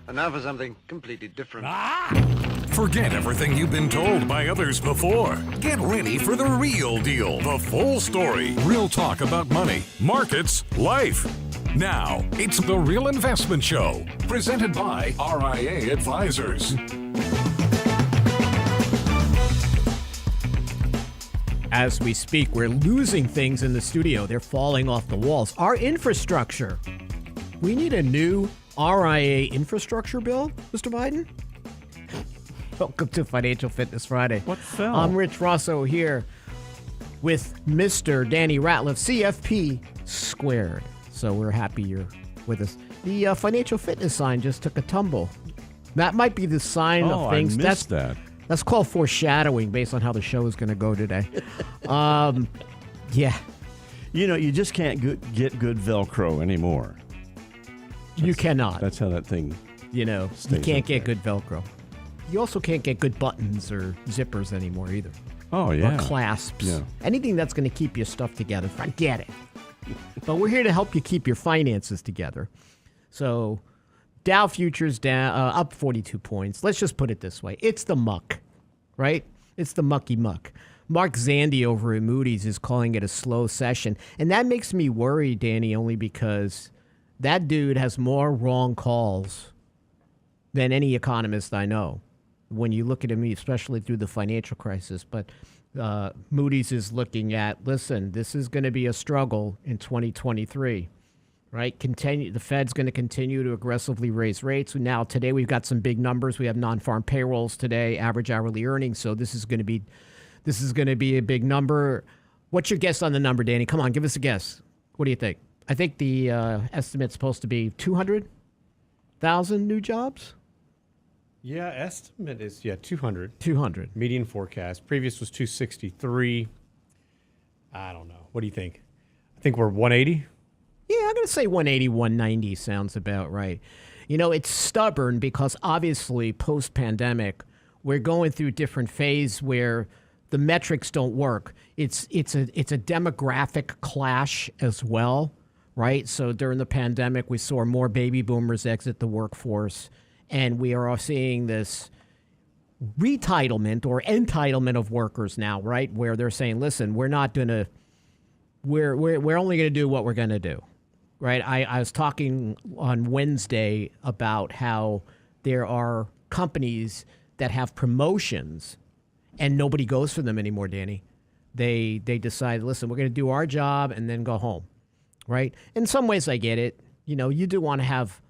And now for something completely different. Forget everything you've been told by others before. Get ready for the real deal, the full story. Real talk about money, markets, life. Now, it's The Real Investment Show, presented by RIA Advisors. As we speak, we're losing things in the studio. They're falling off the walls. Our infrastructure. We need a new RIA infrastructure bill, Mr. Biden. Welcome to Financial Fitness Friday. What fell? I'm Rich Rosso here with Mr. Danny Ratliff, CFP squared. So we're happy you're with us. The Financial Fitness sign just took a tumble. That might be the sign of things. I missed that. That's called foreshadowing based on how the show is going to go today. Yeah. You know, you just can't get good Velcro anymore. You cannot. That's how that thing You know, you stays can't up get there. good Velcro. You also can't get good buttons or zippers anymore either. Oh, yeah. Or clasps. Yeah. Anything that's going to keep your stuff together, forget it. But we're here to help you keep your finances together. So Dow futures down, up 42 points. Let's just put it this way. It's the muck, right? It's the mucky muck. Mark Zandi over at Moody's is calling it a slow session. And that makes me worry, Danny, only because that dude has more wrong calls than any economist I know when you look at him, especially through the financial crisis. But Moody's is looking at, listen, this is going to be a struggle in 2023, right? The Fed's going to continue to aggressively raise rates. Now, today we've got some big numbers. We have non-farm payrolls today, average hourly earnings. So this is going to be a big number. What's your guess on the number, Danny? Come on, give us a guess. What do you think? I think the estimate's supposed to be 200,000 new jobs. Yeah, estimate is 200. 200. Median forecast. Previous was 263. I don't know. What do you think? I think we're 180. Yeah, I'm going to say 180, 190 sounds about right. You know, it's stubborn because obviously post-pandemic, we're going through different phase where the metrics don't work. It's a demographic clash as well, right? So during the pandemic, we saw more baby boomers exit the workforce, and we are seeing this retitlement or entitlement of workers now, right? Where they're saying, listen, we're not going to, we're only going to do what we're going to do. Right, I was talking on Wednesday about how there are companies that have promotions and nobody goes for them anymore, Danny. They decide, listen, we're going to do our job and then go home, right? In some ways, I get it. You know, you do want to have,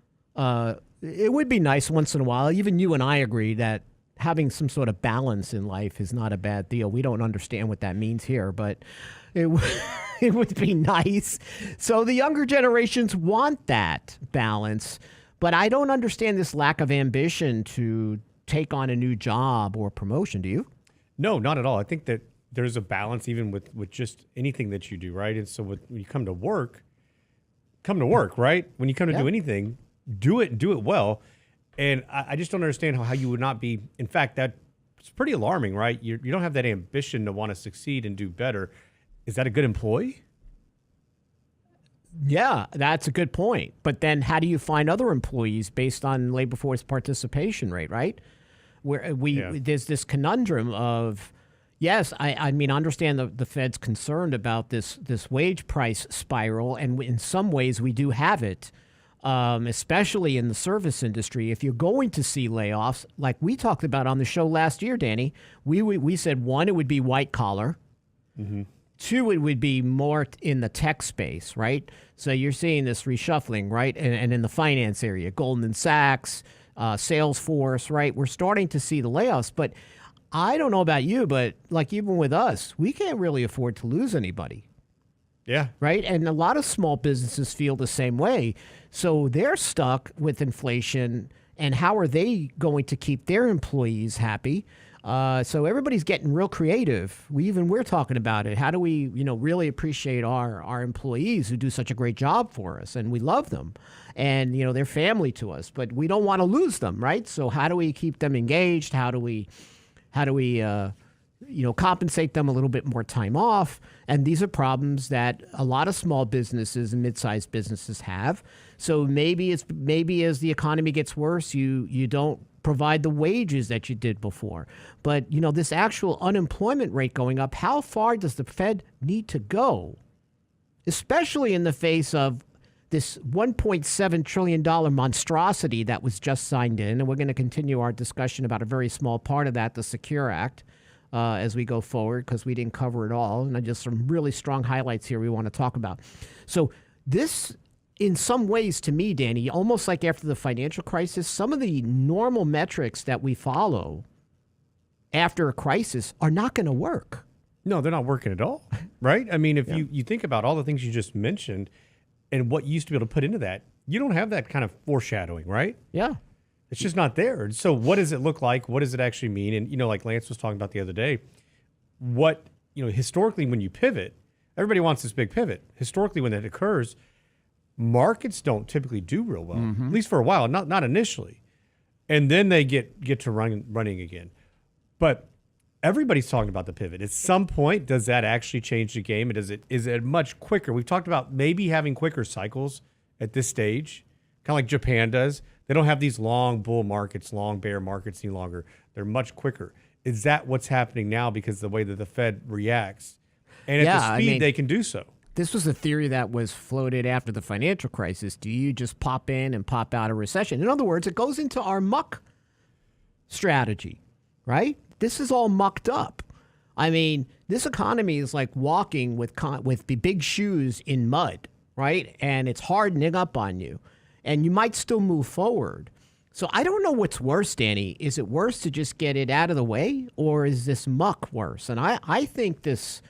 it would be nice once in a while. Even you and I agree that having some sort of balance in life is not a bad deal. We don't understand what that means here, but it would be nice. So the younger generations want that balance, but I don't understand this lack of ambition to take on a new job or promotion. Do you? No, not at all. I think that there's a balance even with just anything that you do, right? And so when you come to work, right? When you come to do anything, do it well. And I just don't understand how you would not be. In fact, that's pretty alarming, right? You don't have that ambition to want to succeed and do better. Is that a good employee? Yeah, that's a good point. But then how do you find other employees based on labor force participation rate, right? Where there's this conundrum of, yes, I mean, I understand the Fed's concerned about this wage price spiral, and in some ways we do have it, especially in the service industry. If you're going to see layoffs, like we talked about on the show last year, Danny, we said, one, it would be white collar. Mm-hmm. Two, it would be more in the tech space, right? So you're seeing this reshuffling, right? And in the finance area, Goldman Sachs, Salesforce, right? We're starting to see the layoffs. But I don't know about you, but like even with us, we can't really afford to lose anybody. Yeah. Right? And a lot of small businesses feel the same way. So they're stuck with inflation. And how are they going to keep their employees happy? So everybody's getting real creative. We're talking about it. How do we, really appreciate our employees who do such a great job for us, and we love them, and they're family to us, but we don't want to lose them, right? So how do we keep them engaged? How do we compensate them a little bit more time off? And these are problems that a lot of small businesses and mid-sized businesses have. So maybe as the economy gets worse, you don't provide the wages that you did before. But, this actual unemployment rate going up, how far does the Fed need to go? Especially in the face of this $1.7 trillion monstrosity that was just signed in. And we're going to continue our discussion about a very small part of that, the Secure Act, as we go forward, because we didn't cover it all. And just some really strong highlights here we want to talk about. So this, in some ways, to me, Danny, almost like after the financial crisis, some of the normal metrics that we follow after a crisis are not going to work. No, they're not working at all, right? I mean, if you think about all the things you just mentioned and what you used to be able to put into that, you don't have that kind of foreshadowing, right? Yeah. It's just not there. So what does it look like? What does it actually mean? And, like Lance was talking about the other day, historically when you pivot, everybody wants this big pivot. Historically, when that occurs, markets don't typically do real well, at least for a while, not initially. And then they get to running again. But everybody's talking about the pivot. At some point, does that actually change the game? Is it much quicker? We've talked about maybe having quicker cycles at this stage, kind of like Japan does. They don't have these long bull markets, long bear markets any longer. They're much quicker. Is that what's happening now because of the way that the Fed reacts? And at the speed they can do so. This was a theory that was floated after the financial crisis. Do you just pop in and pop out of recession? In other words, it goes into our muck strategy, right? This is all mucked up. I mean, this economy is like walking with big shoes in mud, right? And it's hardening up on you. And you might still move forward. So I don't know what's worse, Danny. Is it worse to just get it out of the way, or is this muck worse? And I think this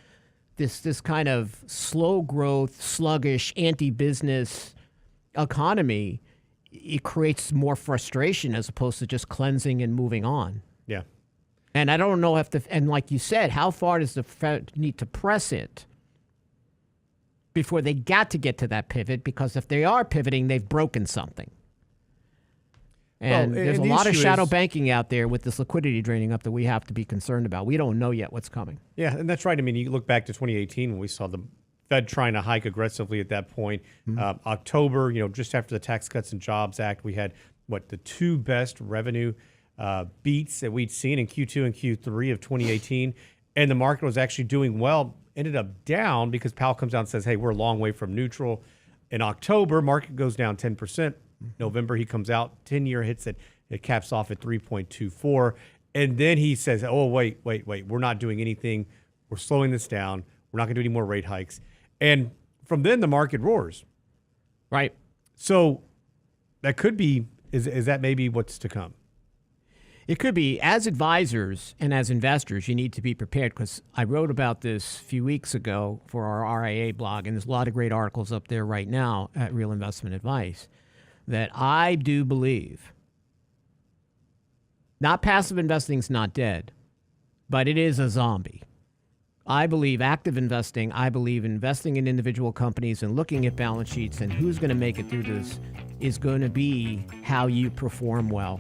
kind of slow growth, sluggish, anti-business economy, it creates more frustration as opposed to just cleansing and moving on. Yeah. And I don't know and like you said, how far does the Fed need to press it before they got to get to that pivot, because if they are pivoting, they've broken something. And there's a lot of shadow banking out there with this liquidity draining up that we have to be concerned about. We don't know yet what's coming. Yeah, and that's right. I mean, you look back to 2018 when we saw the Fed trying to hike aggressively at that point. October, just after the Tax Cuts and Jobs Act, we had, the two best revenue beats that we'd seen in Q2 and Q3 of 2018. And the market was actually doing well, ended up down because Powell comes out and says, hey, we're a long way from neutral. In October, market goes down 10%. November, he comes out, 10-year hits it caps off at 3.24. And then he says, oh, wait, we're not doing anything. We're slowing this down. We're not going to do any more rate hikes. And from then, the market roars. Right. So that could be, is that maybe what's to come? It could be. As advisors and as investors, you need to be prepared, because I wrote about this a few weeks ago for our RIA blog, and there's a lot of great articles up there right now at Real Investment Advice, that I do believe not passive investing is not dead, but it is a zombie. I believe active investing, I believe investing in individual companies and looking at balance sheets and who's going to make it through this is going to be how you perform well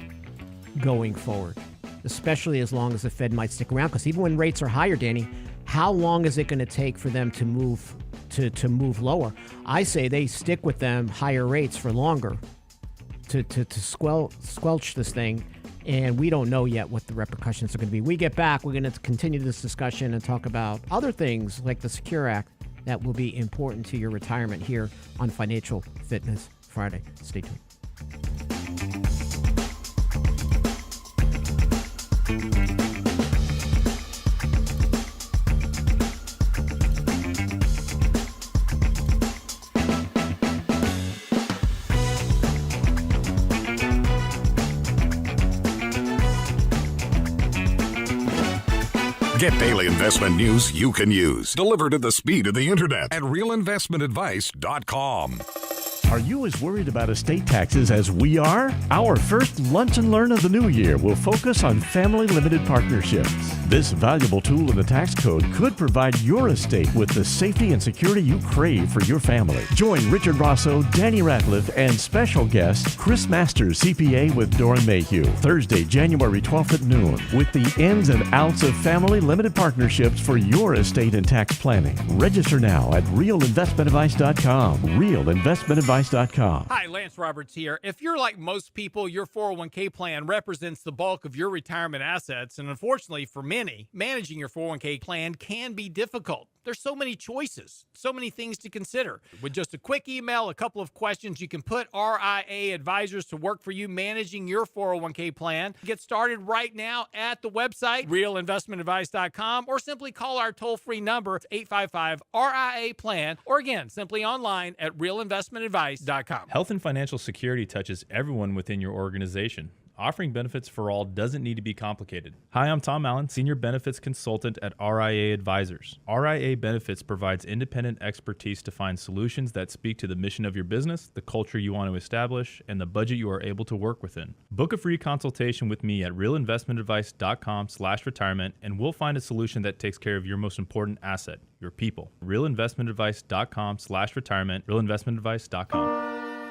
going forward, especially as long as the Fed might stick around. Because even when rates are higher, Danny, how long is it going to take for them to move move lower? I say they stick with them higher rates for longer to squelch this thing, and we don't know yet what the repercussions are going to be. We get back, we're going to continue this discussion and talk about other things like the Secure Act that will be important to your retirement here on Financial Fitness Friday. Stay tuned. Get daily investment news you can use, delivered at the speed of the internet at realinvestmentadvice.com. Are you as worried about estate taxes as we are? Our first Lunch and Learn of the new year will focus on family limited partnerships. This valuable tool in the tax code could provide your estate with the safety and security you crave for your family. Join Richard Rosso, Danny Ratliff, and special guest Chris Masters, CPA with Doran Mayhew, Thursday, January 12th at noon, with the ins and outs of family limited partnerships for your estate and tax planning. Register now at realinvestmentadvice.com. realinvestmentadvice.com. Hi, Lance Roberts here. If you're like most people, your 401k plan represents the bulk of your retirement assets, and unfortunately for many, managing your 401k plan can be difficult. There's so many choices, so many things to consider. With just a quick email, a couple of questions, you can put RIA advisors to work for you managing your 401k plan. Get started right now at the website, realinvestmentadvice.com, or simply call our toll-free number, 855-RIA-PLAN, or again, simply online at realinvestmentadvice.com. Health and financial security touches everyone within your organization. Offering benefits for all doesn't need to be complicated. Hi, I'm Tom Allen, Senior Benefits Consultant at RIA Advisors. RIA Benefits provides independent expertise to find solutions that speak to the mission of your business, the culture you want to establish, and the budget you are able to work within. Book a free consultation with me at realinvestmentadvice.com/retirement, and we'll find a solution that takes care of your most important asset, your people. realinvestmentadvice.com/retirement, realinvestmentadvice.com.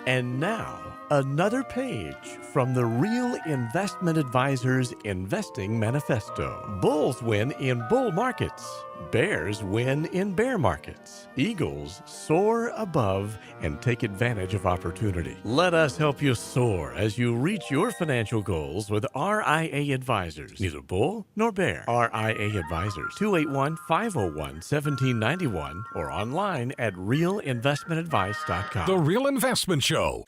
And now, another page from the Real Investment Advisors Investing Manifesto. Bulls win in bull markets. Bears win in bear markets. Eagles soar above and take advantage of opportunity. Let us help you soar as you reach your financial goals with RIA Advisors. Neither bull nor bear. RIA Advisors, 281-501-1791 or online at realinvestmentadvice.com. The Real Investment Show.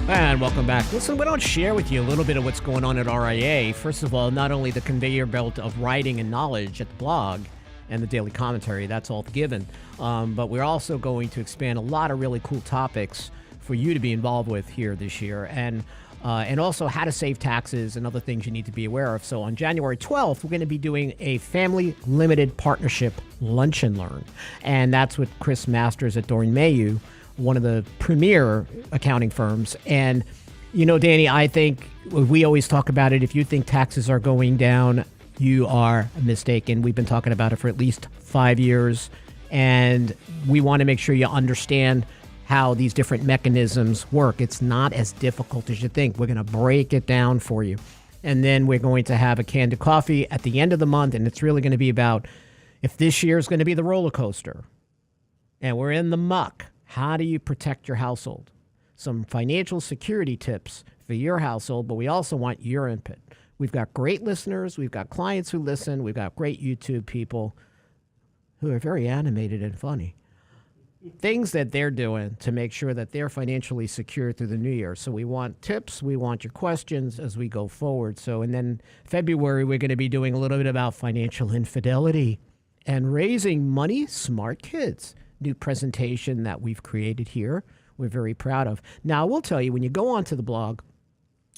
And welcome back. Listen, we don't share with you a little bit of what's going on at RIA. First of all, not only the conveyor belt of writing and knowledge at the blog and the daily commentary, that's all given, but we're also going to expand a lot of really cool topics for you to be involved with here this year, and also how to save taxes and other things you need to be aware of. So on January 12th, we're going to be doing a family limited partnership lunch and learn, and that's with Chris Masters at Doran Mayhew, one of the premier accounting firms. And You know, Danny, I think we always talk about it. If you think taxes are going down, you are mistaken. We've been talking about it for at least 5 years, and we want to make sure you understand how these different mechanisms work. It's not as difficult as you think. We're going to break it down for you. And then we're going to have a can of coffee at the end of the month, and it's really going to be about if this year is going to be the roller coaster and we're in the muck, how do you protect your household? Some financial security tips for your household, but we also want your input. We've got great listeners. We've got clients who listen. We've got great YouTube people who are very animated and funny. Things that they're doing to make sure that they're financially secure through the new year. So we want tips. We want your questions as we go forward. So, and then February, we're going to be doing a little bit about financial infidelity and raising money smart kids. New presentation that we've created here. We're very proud of. Now, I will tell you, when you go onto the blog,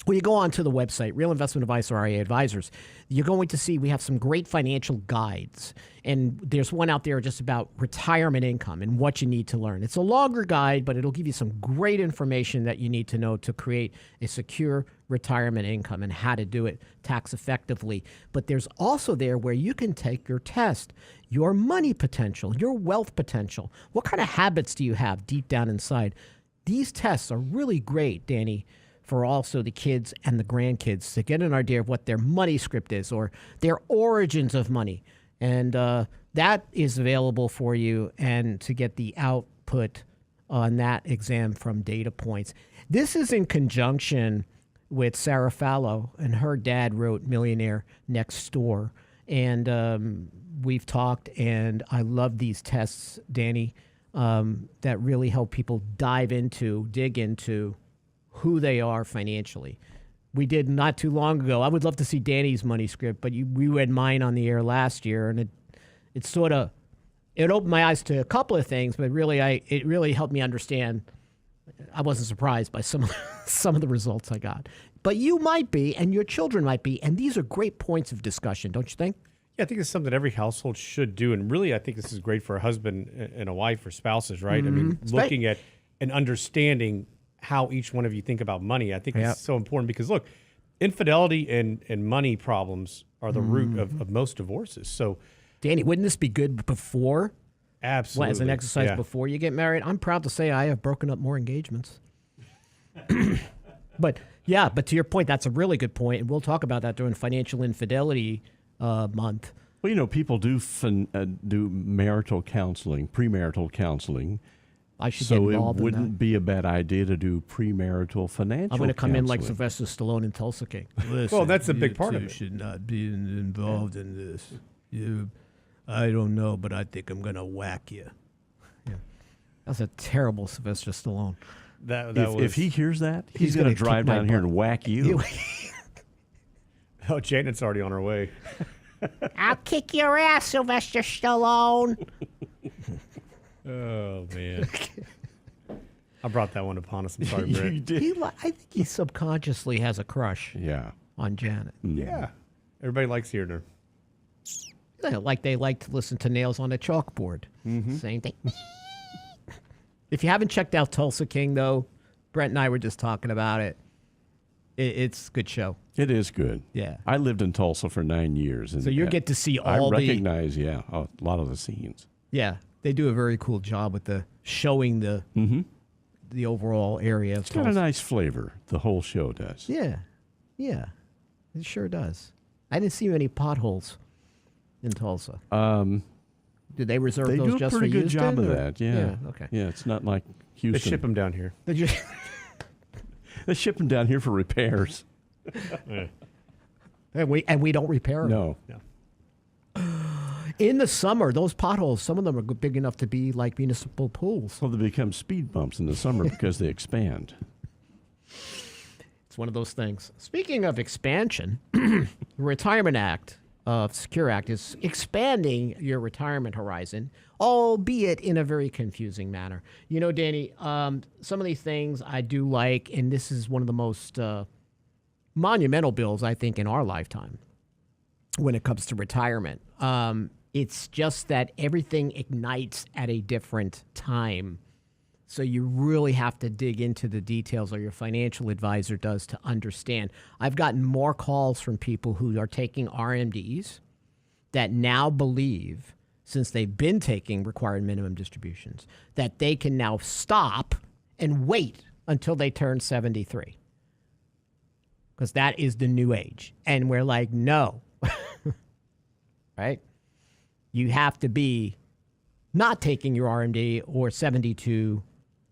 when you go onto the website, Real Investment Advice or RIA Advisors, you're going to see we have some great financial guides. And there's one out there just about retirement income and what you need to learn. It's a longer guide, but it'll give you some great information that you need to know to create a secure retirement income and how to do it tax effectively. But there's also there where you can take your test, your money potential, your wealth potential. What kind of habits do you have deep down inside? These tests are really great, Danny, for also the kids and the grandkids to get an idea of what their money script is or their origins of money. And that is available for you and to get the output on that exam from Data Points. This is in conjunction with Sarah Fallow, and her dad wrote Millionaire Next Door. And we've talked, and I love these tests, Danny, that really help people dig into who they are financially. We did not too long ago. I would love to see Danny's money script, but we read mine on the air last year, and it opened my eyes to a couple of things, but it really helped me understand. I wasn't surprised by some of the results I got. But you might be, and your children might be, and these are great points of discussion, don't you think? Yeah, I think it's something every household should do, and really I think this is great for a husband and a wife or spouses, right? I mean, looking at and understanding how each one of you think about money, I think is so important because, look, infidelity and money problems are the root of most divorces. So, Danny, wouldn't this be good before? Absolutely. As an exercise before you get married? I'm proud to say I have broken up more engagements. But to your point, that's a really good point, and we'll talk about that during Financial Infidelity Month. Well, you know, people do marital counseling, premarital counseling. I should get involved in that. So it wouldn't be a bad idea to do premarital financial I'm going to come in like counseling. Sylvester Stallone in Tulsa King. Well, that's a big part of it. You should not be involved in this. I don't know, but I think I'm going to whack you. Yeah. That's a terrible Sylvester Stallone. If he hears that, he's going to drive down here and whack you. Oh, Janet's already on her way. I'll kick your ass, Sylvester Stallone. Oh, man. I brought that one upon us. I'm sorry, Brent. You did. I think he subconsciously has a crush Yeah. on Janet. Yeah. Everybody likes hearing her. Like they like to listen to nails on a chalkboard. Same thing. If you haven't checked out Tulsa King, though, Brent and I were just talking about it. It's a good show. It is good. Yeah. I lived in Tulsa for 9 years. And So you get to see all I recognize, a lot of the scenes. Yeah, they do a very cool job with showing the overall area of It's got a nice flavor. The whole show does. Yeah, it sure does. I didn't see many potholes in Tulsa. Did they reserve They those do a just for pretty good Houston? job of or- that. Yeah. Okay. Yeah, it's not like They Houston. ship them down here. They ship them down here for repairs. And we don't repair them. No. In the summer, those potholes, some of them are big enough to be like municipal pools. Well, they become speed bumps in the summer because they expand. It's one of those things. Speaking of expansion, the Retirement Act of Secure Act is expanding your retirement horizon, albeit in a very confusing manner. You know, Danny, some of these things I do like, and this is one of the most monumental bills, I think, in our lifetime when it comes to retirement. It's just that everything ignites at a different time. So you really have to dig into the details, or your financial advisor does, to understand. I've gotten more calls from people who are taking RMDs that now believe, since they've been taking required minimum distributions, that they can now stop and wait until they turn 73. Because that is the new age. And we're like, no. Right? You have to be not taking your RMD or 72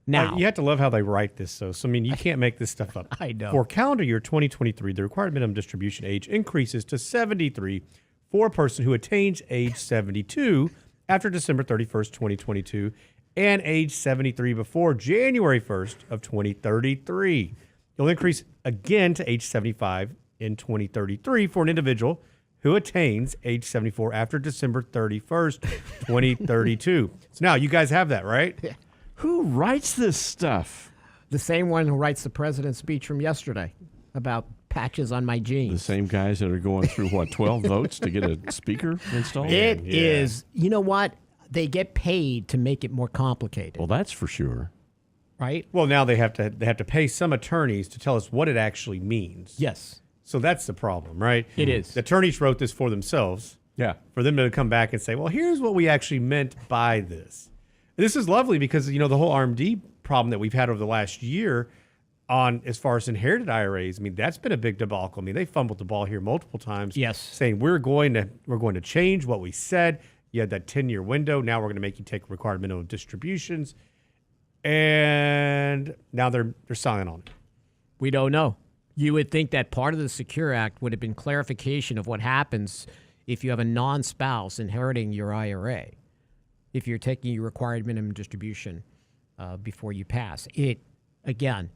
now. You have to love how they write this, though. So, I mean, you can't make this stuff up. I know. For calendar year 2023, the required minimum distribution age increases to 73 for a person who attains age 72 after December 31st, 2022, and age 73 before January 1st of 2033. It'll increase again to age 75 in 2033 for an individual who attains age 74 after December 31st, 2032. So now you guys have that, right? Yeah. Who writes this stuff? The same one who writes the president's speech from yesterday about patches on my jeans. The same guys that are going through, 12 votes to get a speaker installed? It is, you know what? They get paid to make it more complicated, Well, that's for sure. right? Well, now they have to pay some attorneys to tell us what it actually means. Yes. So that's the problem, right? It is. The attorneys wrote this for themselves. Yeah. For them to come back and say, well, here's what we actually meant by this. This is lovely because, the whole RMD problem that we've had over the last year on as far as inherited IRAs, I mean, that's been a big debacle. I mean, they fumbled the ball here multiple times. Yes. Saying we're going to change what we said. You had that 10-year window. Now we're going to make you take required minimum distributions. And now they're silent on it. We don't know. You would think that part of the Secure Act would have been clarification of what happens if you have a non-spouse inheriting your IRA, if you're taking your required minimum distribution before you pass. Again,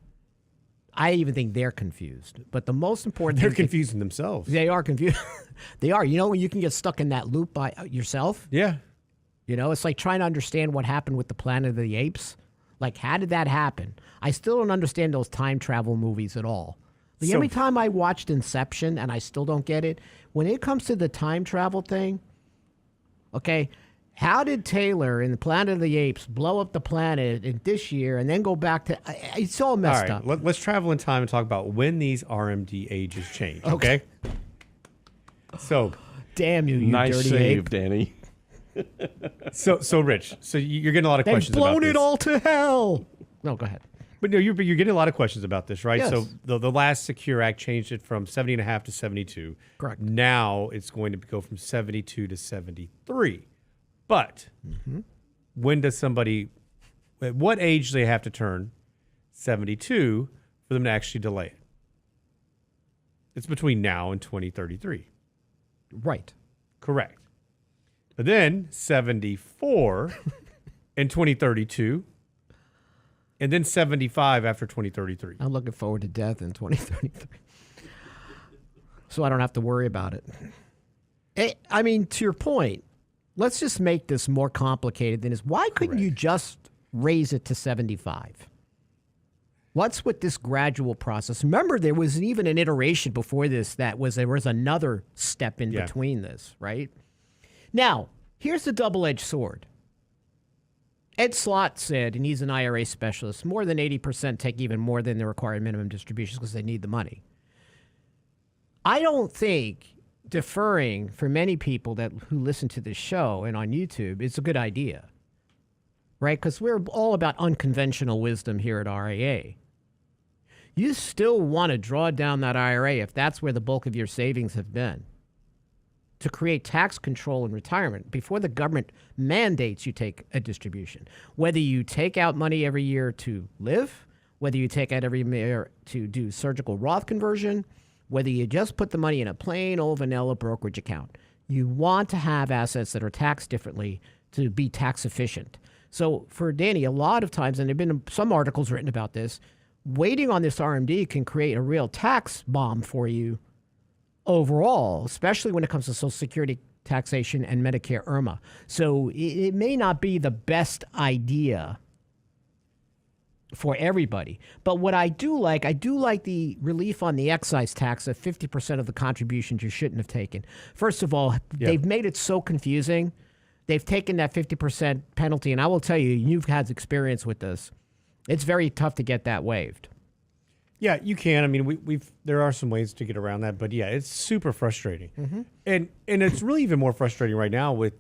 I even think they're confused. But the most important They're thing... confusing themselves. They are confused. They are. You know, when you can get stuck in that loop by yourself? Yeah. It's like trying to understand what happened with the Planet of the Apes. Like, how did that happen? I still don't understand those time travel movies at all. Like, every time I watched Inception, and I still don't get it, when it comes to the time travel thing, okay, how did Taylor in the Planet of the Apes blow up the planet in this year and then go back to... It's all messed up. Let's travel in time and talk about when these RMD ages change, okay? So... Damn you, nice dirty save, ape. Danny. So Rich, so you're getting a lot of questions about blown this. it all to hell. No, go ahead. But no, you're getting a lot of questions about this, right? Yes. So the last Secure Act changed it from 70.5 to 72. Correct. Now it's going to go from 72 to 73. But when does somebody, at what age do they have to turn 72 for them to actually delay it? It's between now and 2033. Right. Correct. But then 74 in 2032, and then 75 after 2033. I'm looking forward to death in 2033. So I don't have to worry about it. I mean, to your point, let's just make this more complicated than it is. Why couldn't you just raise it to 75? What's with this gradual process? Remember, there was even an iteration before this there was another step in between this, right? Now, here's the double-edged sword. Ed Slott said, and he's an IRA specialist, more than 80% take even more than the required minimum distributions because they need the money. I don't think deferring for many people who listen to this show and on YouTube is a good idea, right? Because we're all about unconventional wisdom here at RIA. You still want to draw down that IRA if that's where the bulk of your savings have been, to create tax control in retirement before the government mandates you take a distribution. Whether you take out money every year to live, whether you take out every year to do surgical Roth conversion, whether you just put the money in a plain old vanilla brokerage account, you want to have assets that are taxed differently to be tax efficient. So for Danny, a lot of times, and there have been some articles written about this, waiting on this RMD can create a real tax bomb for you overall, especially when it comes to Social Security taxation and Medicare IRMA. So it may not be the best idea for everybody. But what I do like the relief on the excise tax of 50% of the contributions you shouldn't have taken. First of all, they've made it so confusing. They've taken that 50% penalty, and I will tell you, you've had experience with this. It's very tough to get that waived. Yeah, you can. I mean, there are some ways to get around that, but yeah, it's super frustrating. And it's really even more frustrating right now with,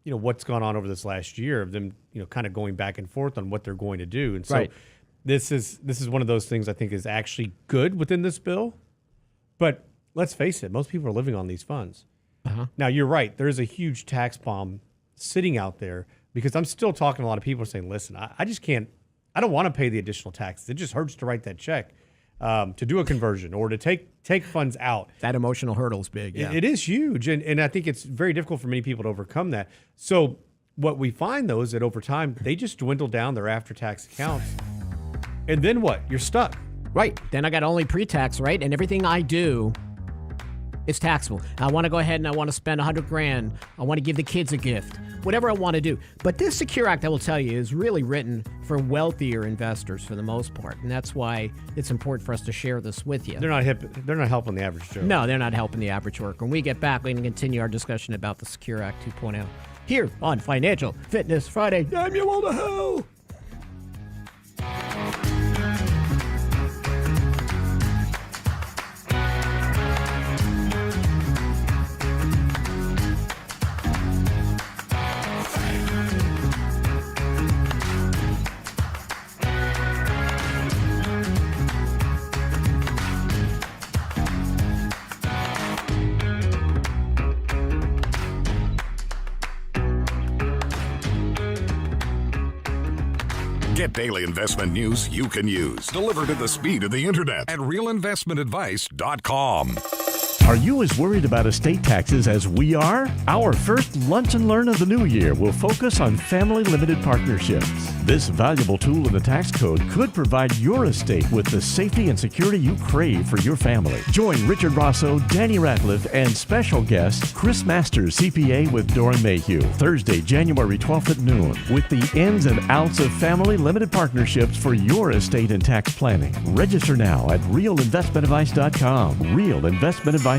what's gone on over this last year of them, kind of going back and forth on what they're going to do. And so Right. this is one of those things I think is actually good within this bill. But let's face it, most people are living on these funds. Now, you're right. There's a huge tax bomb sitting out there because I'm still talking to a lot of people saying, listen, I just can't, I don't want to pay the additional taxes. It just hurts to write that check. To do a conversion or to take funds out. That emotional hurdle is big. Yeah. It is huge. And I think it's very difficult for many people to overcome that. So what we find, though, is that over time, they just dwindle down their after-tax accounts. And then what? You're stuck. Right. Then I got only pre-tax, right? And everything I do is taxable. I want to go ahead and I want to spend $100,000. I want to give the kids a gift. Whatever I want to do. But this Secure Act, I will tell you, is really written for wealthier investors for the most part. And that's why it's important for us to share this with you. They're not helping the average Joe. No, they're not helping the average worker. When we get back, we're going to continue our discussion about the Secure Act 2.0 here on Financial Fitness Friday. Damn you all to hell! Get daily investment news you can use, delivered at the speed of the internet at realinvestmentadvice.com. Are you as worried about estate taxes as we are? Our first Lunch and Learn of the new year will focus on family limited partnerships. This valuable tool in the tax code could provide your estate with the safety and security you crave for your family. Join Richard Rosso, Danny Ratliff, and special guest Chris Masters, CPA with Doran Mayhew, Thursday, January 12th at noon, with the ins and outs of family limited partnerships for your estate and tax planning. Register now at realinvestmentadvice.com. realinvestmentadvice.com.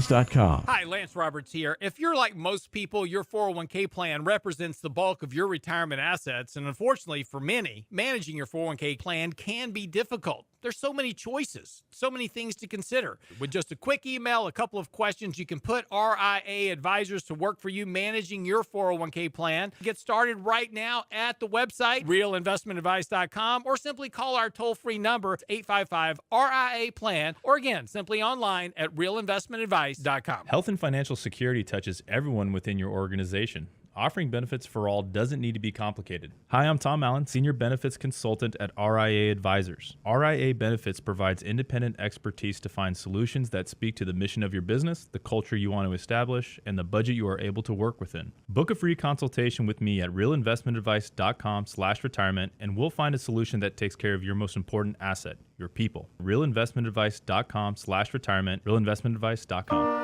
Hi, Lance Roberts here. If you're like most people, your 401k plan represents the bulk of your retirement assets, and unfortunately for many, managing your 401k plan can be difficult. There's so many choices, so many things to consider. With just a quick email, a couple of questions, you can put RIA advisors to work for you managing your 401k plan. Get started right now at the website, realinvestmentadvice.com, or simply call our toll-free number, 855-RIA-PLAN, or again, simply online at realinvestmentadvice.com. Health and financial security touches everyone within your organization. Offering benefits for all doesn't need to be complicated. Hi, I'm Tom Allen, Senior Benefits Consultant at RIA Advisors. RIA Benefits provides independent expertise to find solutions that speak to the mission of your business, the culture you want to establish, and the budget you are able to work within. Book a free consultation with me at realinvestmentadvice.com/retirement, and we'll find a solution that takes care of your most important asset, your people. realinvestmentadvice.com/retirement, realinvestmentadvice.com.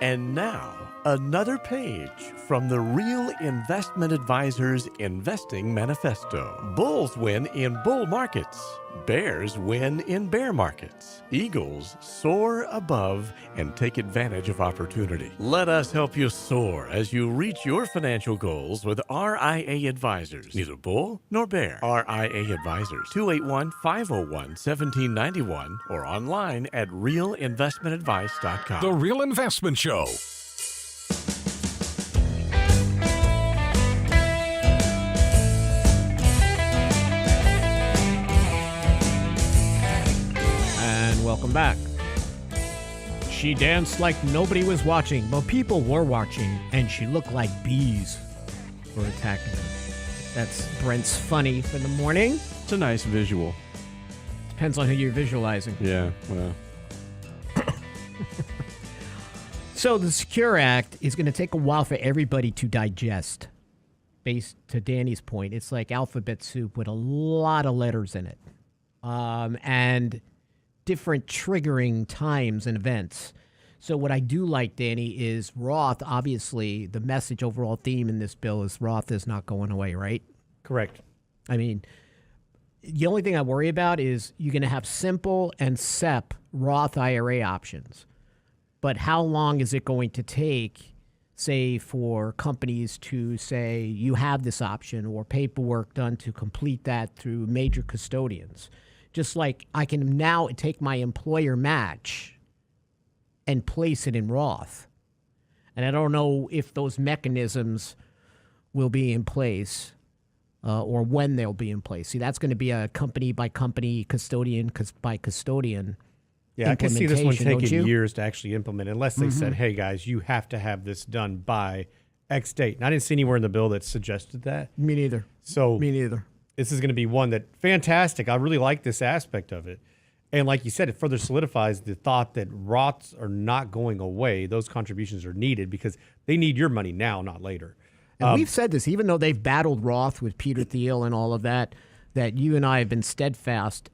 And now, another page from the Real Investment Advisors Investing Manifesto. Bulls win in bull markets. Bears win in bear markets. Eagles soar above and take advantage of opportunity. Let us help you soar as you reach your financial goals with RIA Advisors. Neither bull nor bear. RIA Advisors, 281-501-1791 or online at realinvestmentadvice.com. The Real Investment Show. Welcome back. She danced like nobody was watching, but people were watching, and she looked like bees were attacking her. That's Brent's funny for the morning. It's a nice visual. Depends on who you're visualizing. Yeah, well. So the Secure Act is going to take a while for everybody to digest. Based to Danny's point, it's like alphabet soup with a lot of letters in it. And different triggering times and events. So what I do like, Danny, is Roth, obviously, the message overall theme in this bill is Roth is not going away, right? Correct. I mean, the only thing I worry about is you're going to have simple and SEP Roth IRA options. But how long is it going to take say, for companies to say you have this option or paperwork done to complete that through major custodians. Just like I can now take my employer match and place it in Roth. And I don't know if those mechanisms will be in place or when they'll be in place. See, that's going to be a company by company, custodian by custodian. Yeah, I can see this one implementation, taking don't you? years to actually implement, unless they said, hey, guys, you have to have this done by X date. And I didn't see anywhere in the bill that suggested that. Me neither. So Me neither. this is going to be one that, fantastic. I really like this aspect of it. And like you said, it further solidifies the thought that Roths are not going away. Those contributions are needed because they need your money now, not later. And we've said this, even though they've battled Roth with Peter Thiel and all of that, that you and I have been steadfast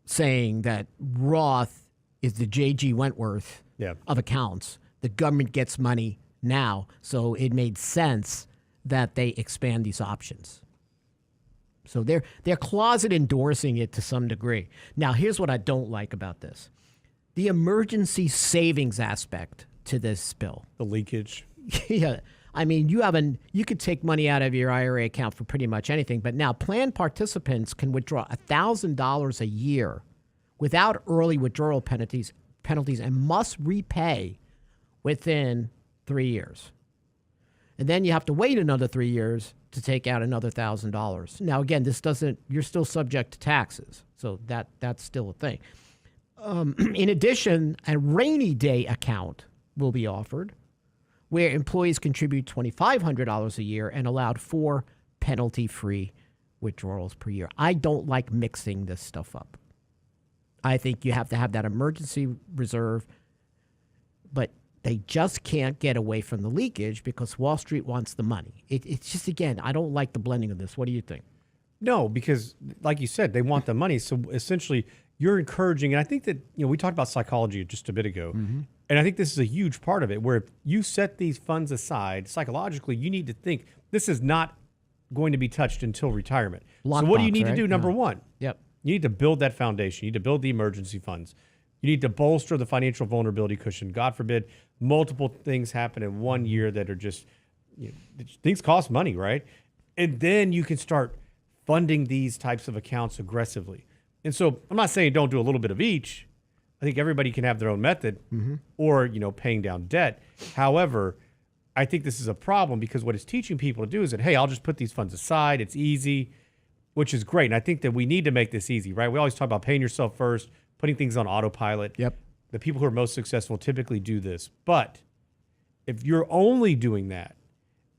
saying that Roth is the J.G. Wentworth of accounts. The government gets money now, so it made sense that they expand these options. So they're closet endorsing it to some degree. Now, here's what I don't like about this. The emergency savings aspect to this bill. The leakage. Yeah. I mean, you could take money out of your IRA account for pretty much anything, but now plan participants can withdraw $1,000 a year without early withdrawal penalties and must repay within 3 years. And then you have to wait another 3 years to take out another $1,000. Now, again, you're still subject to taxes, so that's still a thing. In addition, a rainy day account will be offered, where employees contribute $2,500 a year and allowed 4 penalty-free withdrawals per year. I don't like mixing this stuff up. I think you have to have that emergency reserve, but they just can't get away from the leakage because Wall Street wants the money. It's just, again, I don't like the blending of this. What do you think? No, because like you said, they want the money. So essentially, you're encouraging, and I think that, we talked about psychology just a bit ago, and I think this is a huge part of it, where if you set these funds aside, psychologically, you need to think this is not going to be touched until retirement. So what do you need to do? Number one, you need to build that foundation. You need to build the emergency funds. You need to bolster the financial vulnerability cushion. God forbid, multiple things happen in 1 year that are just, things cost money, right? And then you can start funding these types of accounts aggressively. And so I'm not saying don't do a little bit of each. I think everybody can have their own method or, paying down debt. However, I think this is a problem because what it's teaching people to do is that, hey, I'll just put these funds aside. It's easy, which is great. And I think that we need to make this easy, right? We always talk about paying yourself first, putting things on autopilot. Yep. The people who are most successful typically do this. But if you're only doing that,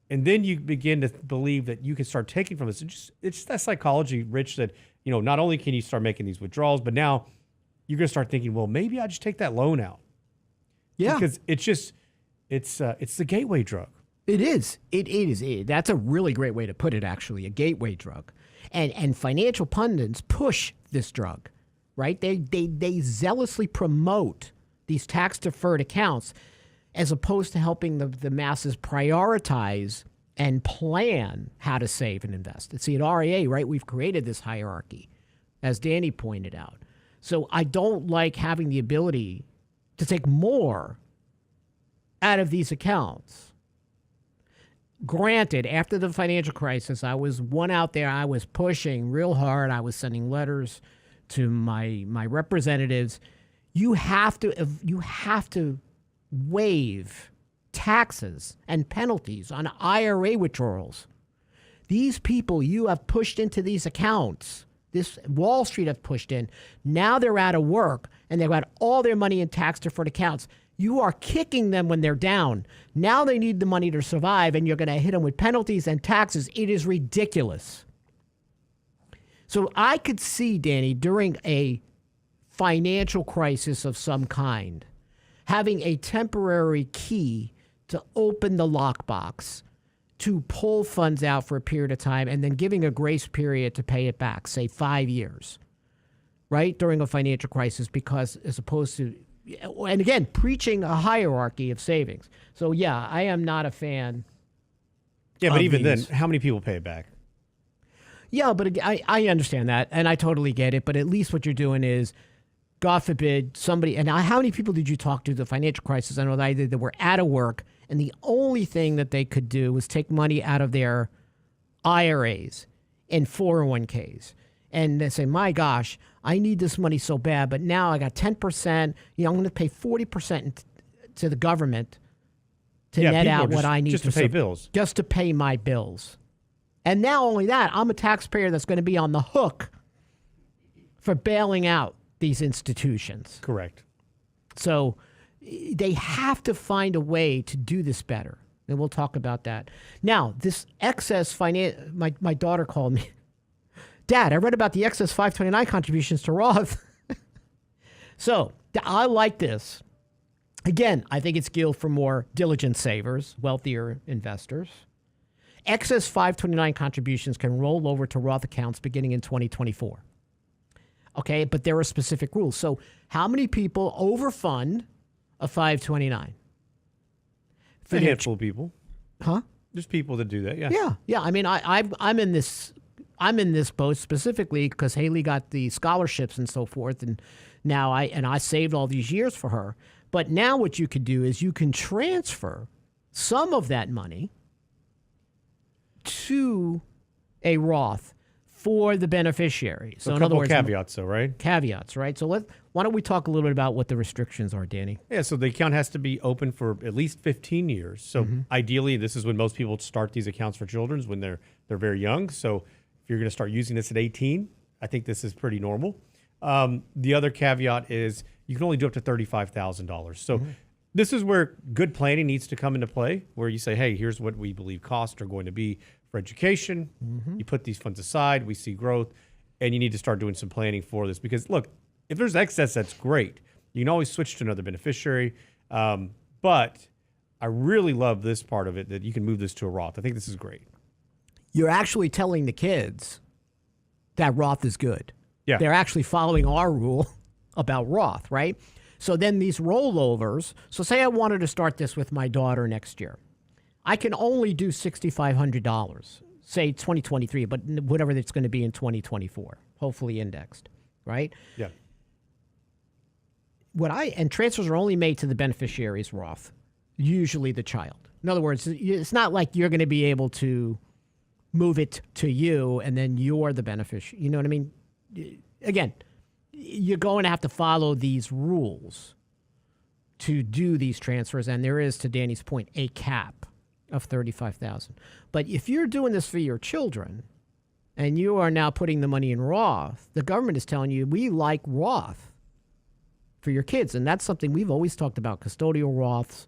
and then you begin to believe that you can start taking from this, it's just that psychology, Rich, that, not only can you start making these withdrawals, but now you're going to start thinking, well, maybe I just take that loan out. Yeah. Because it's the gateway drug. It is. It is. That's a really great way to put it, actually, a gateway drug. And financial pundits push this drug, right? They zealously promote these tax-deferred accounts as opposed to helping the masses prioritize and plan how to save and invest. See, at RIA, right, we've created this hierarchy, as Danny pointed out. So I don't like having the ability to take more out of these accounts. Granted, after the financial crisis, I was one out there. I was pushing real hard. I was sending letters to my representatives. You have to waive taxes and penalties on IRA withdrawals. These people you have pushed into these accounts, this Wall Street have pushed in, now they're out of work and they've got all their money in tax-deferred accounts. You are kicking them when they're down. Now they need the money to survive, and you're going to hit them with penalties and taxes. It is ridiculous. So I could see, Danny, during a financial crisis of some kind, having a temporary key to open the lockbox, to pull funds out for a period of time, and then giving a grace period to pay it back, say 5 years, right, during a financial crisis, because as opposed to, and again, preaching a hierarchy of savings. So, yeah, I am not a fan. Yeah, but even then, how many people pay it back? Yeah, but I understand that, and I totally get it. But at least what you're doing is God forbid, somebody, and how many people did you talk to the financial crisis? I know that were out of work, and the only thing that they could do was take money out of their IRAs and 401ks. And they say, my gosh, I need this money so bad, but now I got 10%. I'm going to pay 40% to the government to net out what I need just to pay bills. Just to pay my bills. And now only that, I'm a taxpayer that's going to be on the hook for bailing out these institutions. Correct. So they have to find a way to do this better. And we'll talk about that. Now, this excess finance, my daughter called me. Dad, I read about the excess 529 contributions to Roth. So I like this. Again, I think it's geared for more diligent savers, wealthier investors. Excess 529 contributions can roll over to Roth accounts beginning in 2024. Okay, but there are specific rules. So how many people overfund a 529? A handful of people. Huh? There's people that do that, yeah. Yeah. I mean, I'm in this boat specifically because Haley got the scholarships and so forth, and now I saved all these years for her. But now what you could do is you can transfer some of that money to a Roth for the beneficiary. So a in couple other words, caveats, though, right? Caveats, right? So why don't we talk a little bit about what the restrictions are, Danny? Yeah, so the account has to be open for at least 15 years. So ideally, this is when most people start these accounts for children, when they're very young. So if you're going to start using this at 18, I think this is pretty normal. The other caveat is you can only do up to $35,000. So this is where good planning needs to come into play, where you say, hey, here's what we believe costs are going to be for education. You put these funds aside, we see growth, and you need to start doing some planning for this. Because, look, if there's excess, that's great. You can always switch to another beneficiary. But I really love this part of it, that you can move this to a Roth. I think this is great. You're actually telling the kids that Roth is good. Yeah. They're actually following our rule about Roth, right? So then these rollovers, so say I wanted to start this with my daughter next year. I can only do $6,500, say 2023, but whatever it's going to be in 2024, hopefully indexed, right? Yeah. And transfers are only made to the beneficiary's Roth, usually the child. In other words, it's not like you're going to be able to move it to you and then you're the beneficiary. You know what I mean? Again, you're going to have to follow these rules to do these transfers, and there is, to Danny's point, a cap of $35,000. But if you're doing this for your children and you are now putting the money in Roth, the government is telling you, we like Roth for your kids. And that's something we've always talked about, custodial Roths,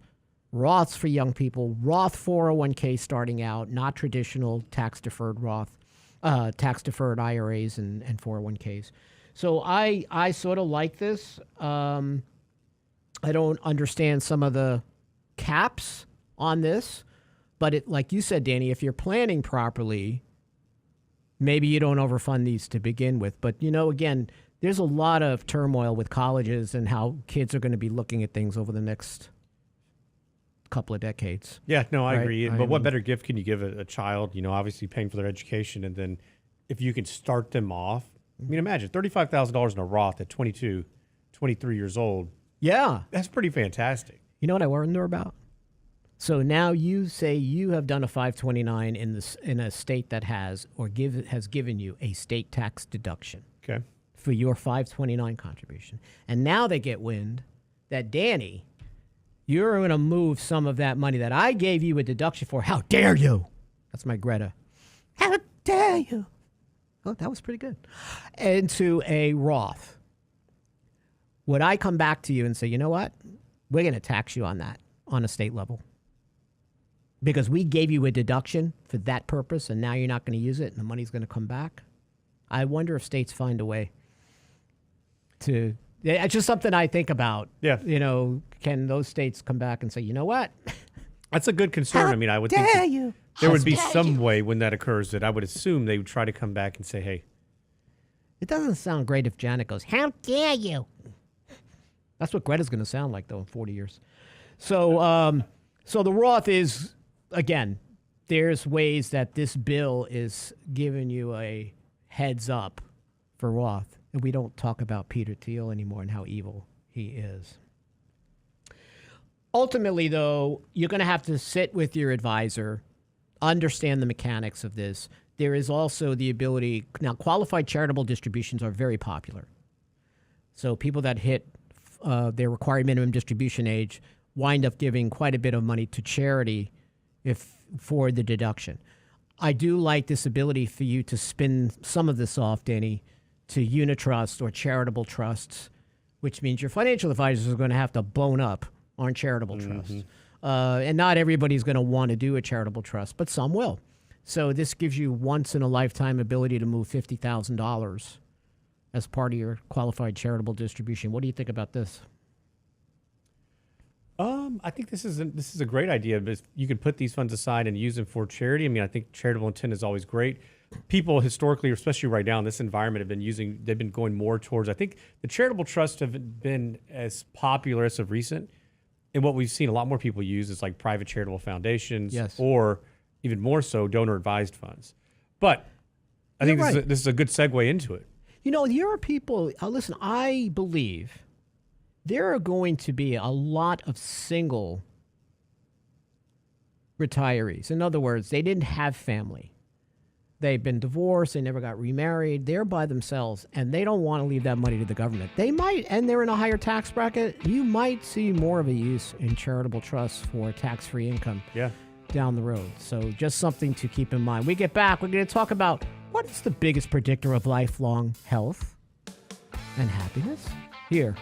Roths for young people, Roth 401k starting out, not traditional tax-deferred Roth, tax-deferred IRAs and 401ks. So I sort of like this. I don't understand some of the caps on this, but like you said, Danny, if you're planning properly, maybe you don't overfund these to begin with. But, again, there's a lot of turmoil with colleges and how kids are going to be looking at things over the next couple of decades. Yeah, no, I Right? agree. I But what mean- better gift can you give a child? Obviously paying for their education, and then if you can start them off. I mean, imagine $35,000 in a Roth at 22, 23 years old. Yeah. That's pretty fantastic. You know what I wonder about? So now you say you have done a 529 in a state that has given you a state tax deduction Okay. for your 529 contribution. And now they get wind that, Danny, you're going to move some of that money that I gave you a deduction for. How dare you? That's my Greta. How dare you? Oh, that was pretty good. Into a Roth. Would I come back to you and say, you know what? We're going to tax you on that on a state level because we gave you a deduction for that purpose, and now you're not going to use it, and the money's going to come back? I wonder if states find a way to. It's just something I think about. Yeah. Can those states come back and say, you know what? That's a good concern. How I would think dare that you? there would How be dare some you? way when that occurs that I would assume they would try to come back and say, hey, It doesn't sound great if Janet goes, how dare you? That's what Greta's going to sound like, though, in 40 years. So so the Roth is, again, there's ways that this bill is giving you a heads up for Roth. And we don't talk about Peter Thiel anymore and how evil he is. Ultimately, though, you're going to have to sit with your advisor, understand the mechanics of this. There is also the ability, now qualified charitable distributions are very popular. So people that hit their required minimum distribution age wind up giving quite a bit of money to charity for the deduction. I do like this ability for you to spin some of this off, Danny, to unit trusts or charitable trusts, which means your financial advisors are going to have to bone up on charitable trusts. And not everybody's going to want to do a charitable trust, but some will. So this gives you once-in-a-lifetime ability to move $50,000 as part of your qualified charitable distribution. What do you think about this? I think this is a great idea. But you could put these funds aside and use them for charity. I mean, I think charitable intent is always great. People historically, especially right now in this environment, they've been going more towards, I think the charitable trusts have been as popular as of recent. And what we've seen a lot more people use is like private charitable foundations, or even more so donor advised funds. But I think this is a good segue into it. You know, there are people, listen, I believe there are going to be a lot of single retirees. In other words, they didn't have family. They've been divorced, they never got remarried, they're by themselves, and they don't want to leave that money to the government. They might, and they're in a higher tax bracket, you might see more of a use in charitable trusts for tax-free income down the road. So just something to keep in mind. We get back, we're going to talk about what is the biggest predictor of lifelong health and happiness here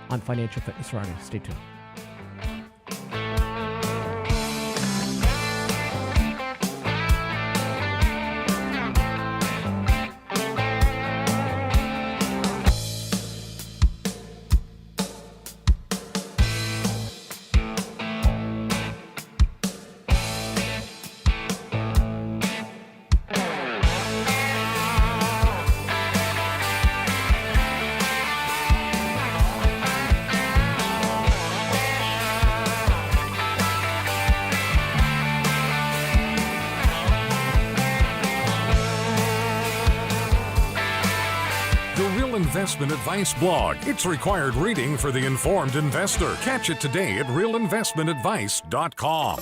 on Financial Fitness Friday. Stay tuned. Investment Advice blog. It's required reading for the informed investor. Catch it today at realinvestmentadvice.com.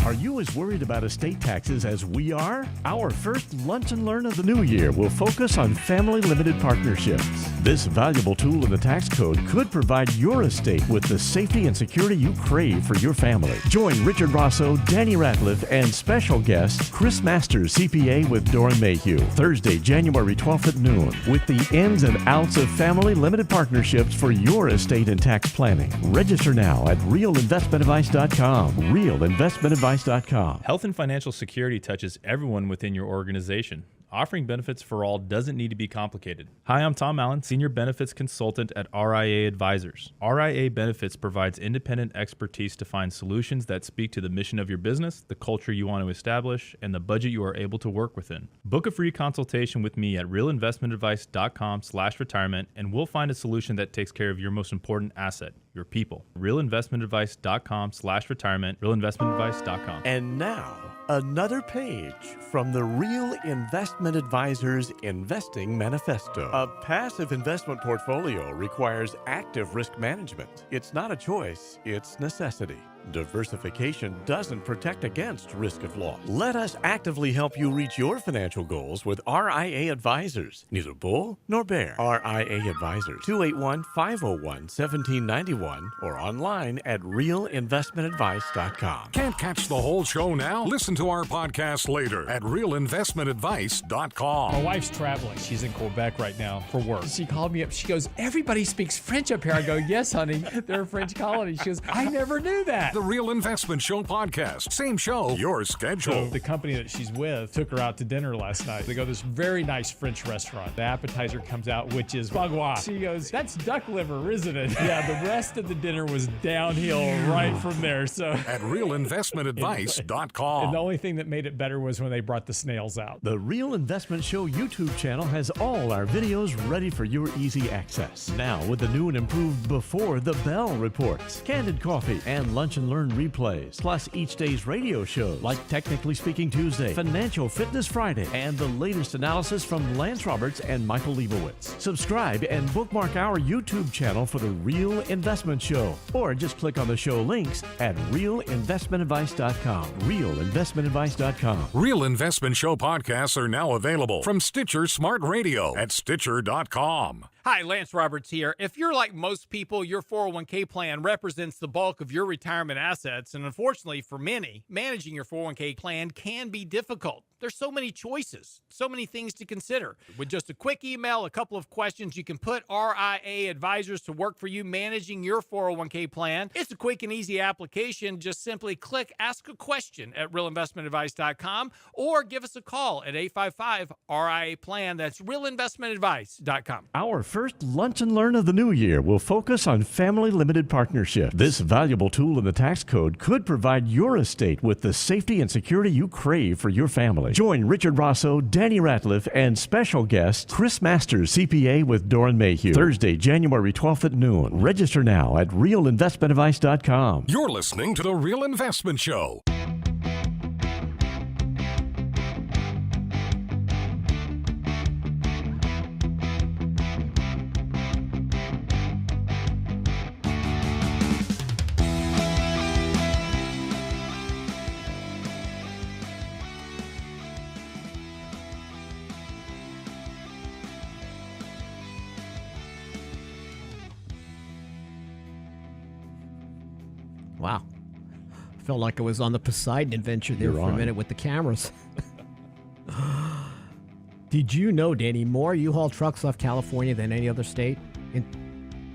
Are you as worried about estate taxes as we are? Our first Lunch and Learn of the new year will focus on family limited partnerships. This valuable tool in the tax code could provide your estate with the safety and security you crave for your family. Join Richard Rosso, Danny Ratliff, and special guest Chris Masters, CPA with Doran Mayhew, Thursday, January 12th at noon, with the ins and outs of family limited partnerships for your estate and tax planning. Register now at realinvestmentadvice.com. realinvestmentadvice.com. Health and financial security touches everyone within your organization. Offering benefits for all doesn't need to be complicated. Hi, I'm Tom Allen, Senior Benefits Consultant at RIA Advisors. RIA Benefits provides independent expertise to find solutions that speak to the mission of your business, the culture you want to establish, and the budget you are able to work within. Book a free consultation with me at realinvestmentadvice.com/retirement, and we'll find a solution that takes care of your most important asset, your people. realinvestmentadvice.com/retirement, realinvestmentadvice.com. And now, another page from the Real Investment Advisors Investing Manifesto. A passive investment portfolio requires active risk management. It's not a choice, it's necessity. Diversification doesn't protect against risk of loss. Let us actively help you reach your financial goals with RIA Advisors. Neither bull nor bear. RIA Advisors, 281-501-1791 or online at realinvestmentadvice.com. Can't catch the whole show now? Listen to our podcast later at realinvestmentadvice.com. My wife's traveling. She's in Quebec right now for work. She called me up. She goes, "Everybody speaks French up here." I go, "Yes, honey. They're a French colony." She goes, "I never knew that." The Real Investment Show podcast. Same show, your schedule. So the company that she's with took her out to dinner last night. They go to this very nice French restaurant. The appetizer comes out, which is bagua. She goes, "That's duck liver, isn't it?" Yeah, the rest of the dinner was downhill right from there. So at realinvestmentadvice.com. And the only thing that made it better was when they brought the snails out. The Real Investment Show YouTube channel has all our videos ready for your easy access. Now with the new and improved Before the Bell reports, Candid Coffee, and Lunch and and Learn replays, plus each day's radio shows like Technically Speaking Tuesday, Financial Fitness Friday, and the latest analysis from Lance Roberts and Michael Leibowitz. Subscribe and bookmark our YouTube channel for The Real Investment Show, or just click on the show links at realinvestmentadvice.com. Realinvestmentadvice.com. Real Investment Show podcasts are now available from Stitcher Smart Radio at Stitcher.com. Hi, Lance Roberts here. If you're like most people, your 401k plan represents the bulk of your retirement assets, and unfortunately for many, managing your 401k plan can be difficult. There's so many choices, so many things to consider. With just a quick email, a couple of questions, you can put RIA advisors to work for you managing your 401k plan. It's a quick and easy application. Just simply click Ask a Question at realinvestmentadvice.com or give us a call at 855-RIA-PLAN. That's realinvestmentadvice.com. Our first Lunch and Learn of the new year will focus on family limited partnerships. This valuable tool in the tax code could provide your estate with the safety and security you crave for your family. Join Richard Rosso, Danny Ratliff, and special guest Chris Masters, CPA with Doran Mayhew. Thursday, January 12th at noon. Register now at realinvestmentadvice.com. You're listening to The Real Investment Show. Wow. Felt like I was on the Poseidon adventure there for a minute with the cameras. Did you know, Danny, more U-Haul trucks left California than any other state in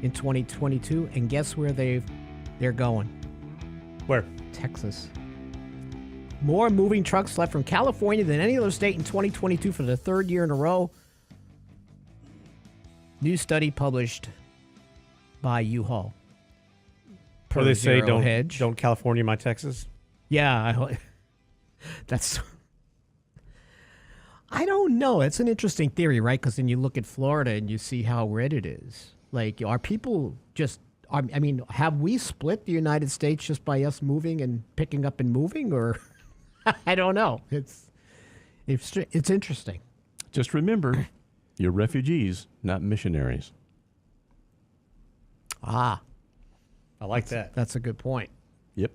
2022? And guess where they're going? Where? Texas. More moving trucks left from California than any other state in 2022 for the third year in a row. New study published by U-Haul. Or they say Hedge. don't California my Texas? Yeah, I don't know. It's an interesting theory, right? Because then you look at Florida and you see how red it is. Like, are people have we split the United States just by us moving and picking up and moving? Or I don't know. It's interesting. Just remember, you're refugees, not missionaries. Ah. I like that. That's a good point. Yep.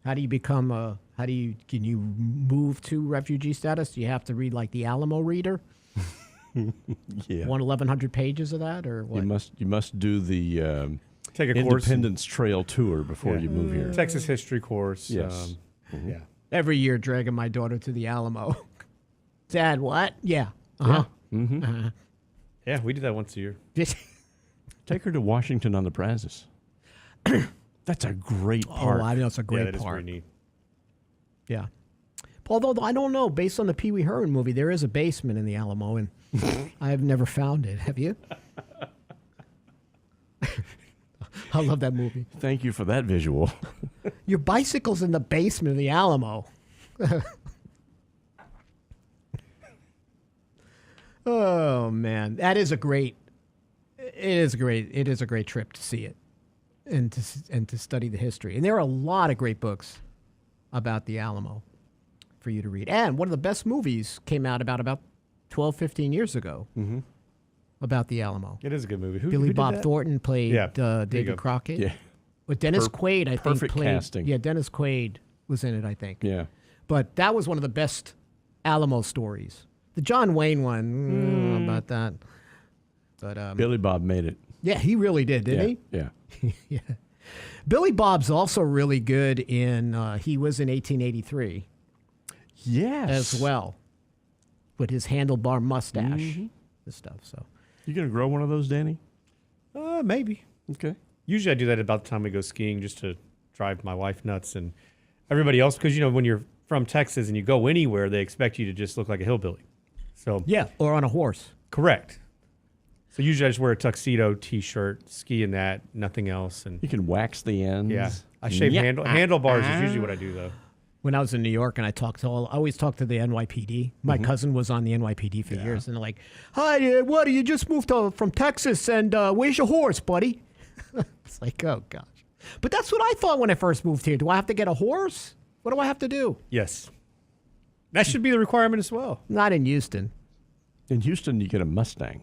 How do you become can you move to refugee status? Do you have to read like the Alamo Reader? Yeah. 1,100 pages of that, or what? You must do the take a Independence Trail tour before you move here. Texas history course. Yes. Yeah. Every year dragging my daughter to the Alamo. Dad, what? Yeah. Uh-huh. Yeah. Mm-hmm. Uh-huh. Yeah, we do that once a year. Take her to Washington on the Brazos. That's a great park. Oh, I know it's a great that park. Is pretty neat. Yeah. Although I don't know, based on the Pee Wee Herman movie, there is a basement in the Alamo, and I've never found it. Have you? I love that movie. Thank you for that visual. Your bicycle's in the basement of the Alamo. Oh man, that is a great. It is a great trip to see it, and to study the history. And there are a lot of great books about the Alamo for you to read. And one of the best movies came out about 12, 15 years ago about the Alamo. It is a good movie. Who Billy did Bob that? Thornton played David Crockett. Yeah. With Dennis Quaid, I think, perfect played. casting. Yeah, Dennis Quaid was in it, I think. Yeah. But that was one of the best Alamo stories. The John Wayne one, I don't know about that. But Billy Bob made it. yeah, he really did, didn't he? Yeah. Yeah. Billy Bob's also really good in, he was in 1883 Yes. as well, with his handlebar mustache and stuff. So You going to grow one of those, Danny? Maybe. Okay. Usually I do that about the time we go skiing just to drive my wife nuts and everybody else. Because, when you're from Texas and you go anywhere, they expect you to just look like a hillbilly. So yeah, or on a horse. Correct. So usually I just wear a tuxedo, T-shirt, ski in that, nothing else. And You can wax the ends. yeah, I shave handlebars is usually what I do, though. When I was in New York and I always talked to the NYPD. My cousin was on the NYPD for years, and they're like, "Hi, what? You just moved from Texas, and where's your horse, buddy?" It's like, oh gosh. But that's what I thought when I first moved here. Do I have to get a horse? What do I have to do? Yes. That should be the requirement as well. Not in Houston. In Houston, you get a Mustang.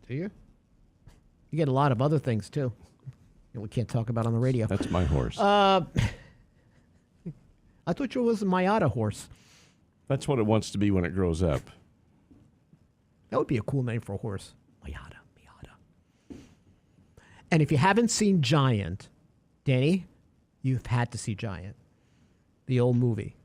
Do you? You get a lot of other things, too. We can't talk about on the radio. That's my horse. I thought you was a Miata horse. That's what it wants to be when it grows up. That would be a cool name for a horse. Miata. And if you haven't seen Giant, Danny, you've had to see Giant. The old movie.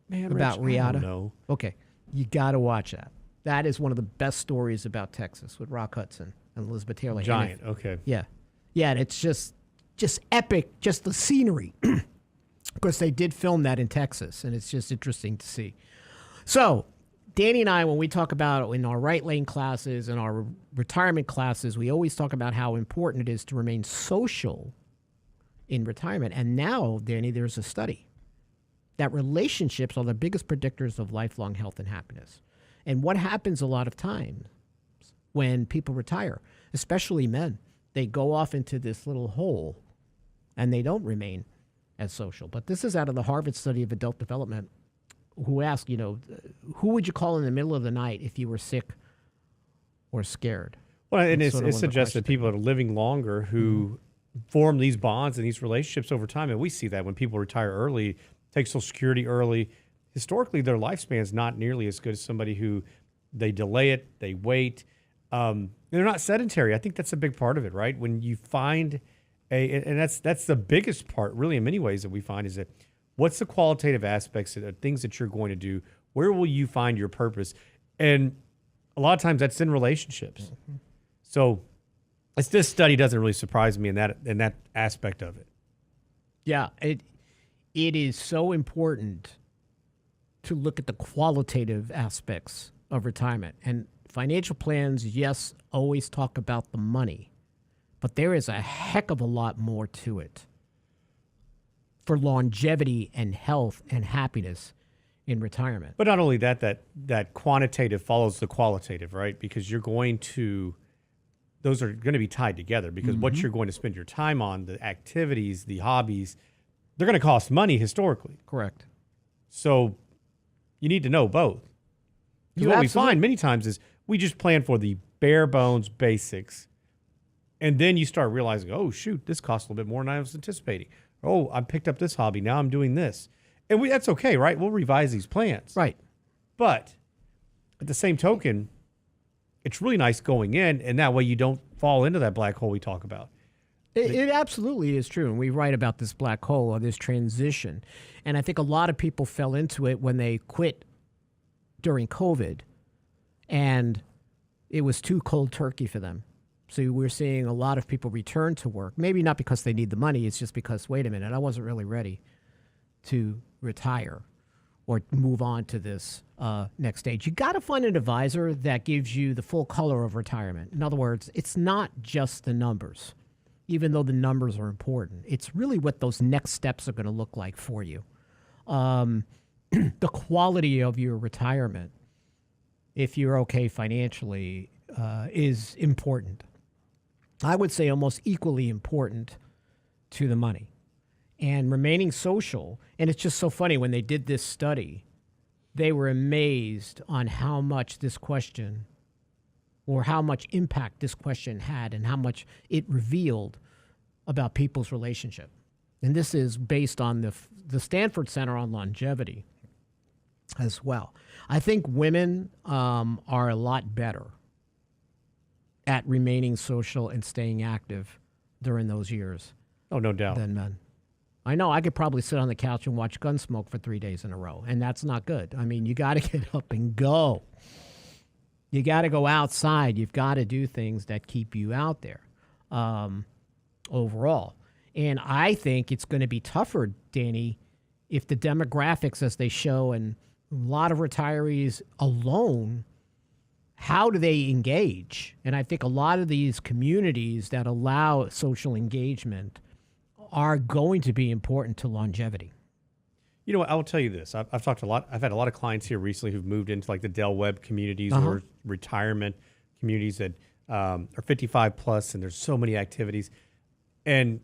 Man, about Rich, I Riata. don't know. Okay. You got to watch that. That is one of the best stories about Texas with Rock Hudson and Elizabeth Taylor. Giant, okay. Yeah. Yeah, and it's just epic, just the scenery. Of course, they did film that in Texas, and it's just interesting to see. So, Danny and I, when we talk about in our right lane classes and our retirement classes, we always talk about how important it is to remain social in retirement. And now, Danny, there's a study that relationships are the biggest predictors of lifelong health and happiness. And what happens a lot of times when people retire, especially men, they go off into this little hole and they don't remain as social. But this is out of the Harvard study of adult development, who asked, who would you call in the middle of the night if you were sick or scared? Well, and That's sort of it one of the suggests that questions. people that are living longer who form these bonds and these relationships over time. And we see that when people retire early, take Social Security early, historically their lifespan is not nearly as good as somebody who they delay it, they wait. They're not sedentary. I think that's a big part of it, right? When you find and that's the biggest part, really, in many ways that we find is that what's the qualitative aspects of the things that you're going to do? Where will you find your purpose? And a lot of times that's in relationships. Mm-hmm. So this study doesn't really surprise me in that aspect of it. Yeah, it is so important to look at the qualitative aspects of retirement. And financial plans, yes, always talk about the money, but there is a heck of a lot more to it for longevity and health and happiness in retirement. But not only that quantitative follows the qualitative, right? Because those are going to be tied together because what you're going to spend your time on, the activities, the hobbies, they're going to cost money historically. Correct. So you need to know both. Because what we find many times is we just plan for the bare bones basics. And then you start realizing, oh, shoot, this costs a little bit more than I was anticipating. Oh, I picked up this hobby. Now I'm doing this. And that's okay, right? We'll revise these plans. Right. But at the same token, it's really nice going in, and that way you don't fall into that black hole we talk about. It absolutely is true. And we write about this black hole or this transition. And I think a lot of people fell into it when they quit during COVID, and it was too cold turkey for them. So we're seeing a lot of people return to work, maybe not because they need the money. It's just because, wait a minute, I wasn't really ready to retire or move on to this next stage. You got to find an advisor that gives you the full color of retirement. In other words, it's not just the numbers, even though the numbers are important. It's really what those next steps are going to look like for you. The quality of your retirement, if you're okay financially, is important. I would say almost equally important to the money. And remaining social, and it's just so funny, when they did this study, they were amazed on how much this question or how much impact this question had and how much it revealed about people's relationship. And this is based on the Stanford Center on Longevity as well. I think women are a lot better at remaining social and staying active during those years. Oh, no doubt. Than men. I know I could probably sit on the couch and watch Gunsmoke for 3 days in a row, and that's not good. I mean, you got to get up and go. You got to go outside. You've got to do things that keep you out there overall. And I think it's going to be tougher, Danny, if the demographics, as they show, and a lot of retirees alone, how do they engage? And I think a lot of these communities that allow social engagement are going to be important to longevity. You know what? I will tell you this. I've talked a lot. I've had a lot of clients here recently who've moved into like the Del Webb communities or retirement communities that are 55 plus, and there's so many activities. And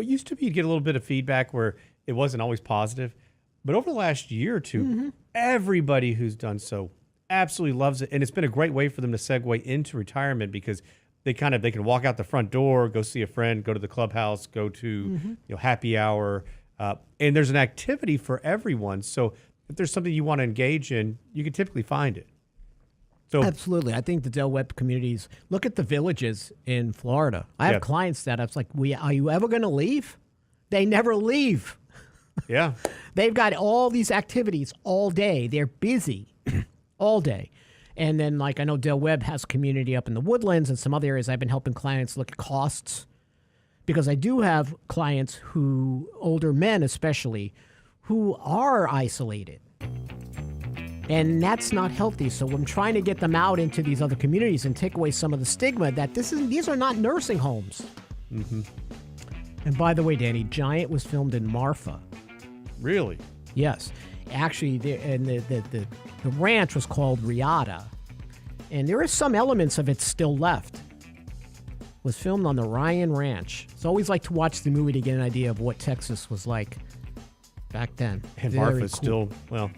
it used to be you'd get a little bit of feedback where it wasn't always positive. But over the last year or two, everybody who's done so absolutely loves it. And it's been a great way for them to segue into retirement because they can walk out the front door, go see a friend, go to the clubhouse, go to happy hour. And there's an activity for everyone. So if there's something you want to engage in, you can typically find it. So Absolutely. I think the Del Webb communities, look at the villages in Florida. I have clients that I was like, are you ever going to leave? They never leave. Yeah. They've got all these activities all day. They're busy all day. And then, like, I know Del Webb has community up in the Woodlands and some other areas. I've been helping clients look at costs because I do have clients who, older men especially, who are isolated. And that's not healthy. So I'm trying to get them out into these other communities and take away some of the stigma that these are not nursing homes. Mm-hmm. And by the way, Danny, Giant was filmed in Marfa. Really? Yes. Actually, the ranch was called Riata. And there are some elements of it still left. It was filmed on the Ryan Ranch. It's always like to watch the movie to get an idea of what Texas was like back then. And Very Marfa's still,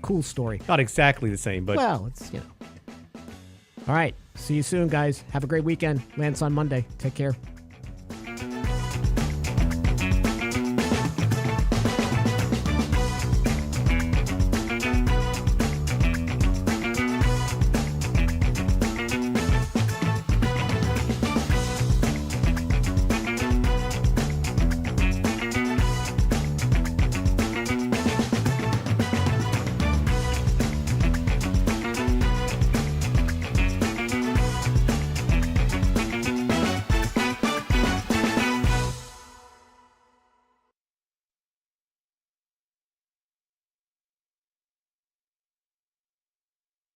cool story. not exactly the same, but Well, it's, All right. See you soon, guys. Have a great weekend. Lance on Monday. Take care.